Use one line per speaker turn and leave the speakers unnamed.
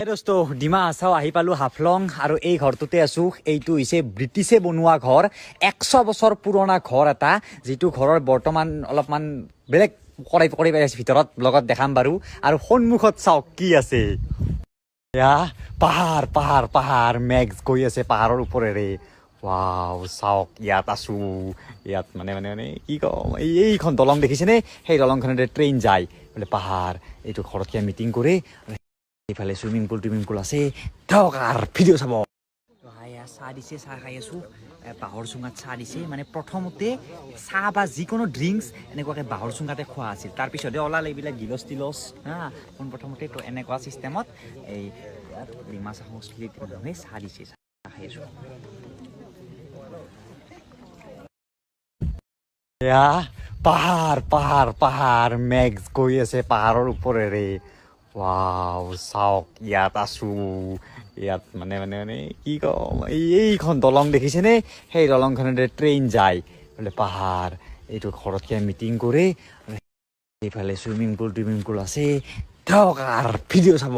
দোস্ত ডিমা হাছাও আহি পালো হাফলং আৰু এই ঘৰটোতে আছো। এইটো হৈছে ব্ৰিটিছে বনোৱা ঘৰ, 100 বছৰ পুৰণা ঘৰ এটা, যিটো ঘৰৰ বৰ্তমান অলপমান বেলেগ কৰি আছে ভিতৰত, লগত দেখাম বাৰু। আৰু সন্মুখত চাওক কি আছে, এয়া পাহাৰ পাহাৰ পাহাৰ, মেঘ গৈ আছে পাহাৰৰ ওপৰেৰে। ৱাও, চাওক ইয়াত আছো, ইয়াত মানে কি কম, এইখন দলং দেখিছেনে? সেই দলংখনেৰে ট্ৰেইন যায় বোলে পাহাৰ। এইটো ঘৰত কিয় মিটিং কৰে, এইফালে সুইমিং পুল আছে, দৰকাৰ ভিডিঅ' চাব। চাহ দিছে, চাহ খাই আছো, বাঁহৰ চুঙাত চাহ দিছে। মানে প্ৰথমতে চাহ বা যিকোনো ড্ৰিংকছ এনেকুৱাকৈ বাঁহৰ চুঙাতে খোৱা আছিল, তাৰপিছতে ওলাল এইবিলাক গিলচ টিলচ হা। পোনপ্ৰথমতে তো এনেকুৱা ছিষ্টেমত এই ডিমাচা সংস্কৃতিত মানুহে চাহ দিছে, চাহ খাই আছো। এয়া পাহাৰ পাহাৰ পাহাৰ, মেঘ গৈ আছে পাহাৰৰ ওপৰেৰে। ৱাও, চাওক ইয়াত আছো, ইয়াত মানে কি কম, এইখন দলং দেখিছেনে? সেই দলংখনেৰে ট্ৰেইন যায় বোলে পাহাৰ। এইটো ঘৰত কিয় মিটিং কৰে, এইফালে সুইমিং পুল আছে, দৰকাৰ ভিডিঅ' চাব।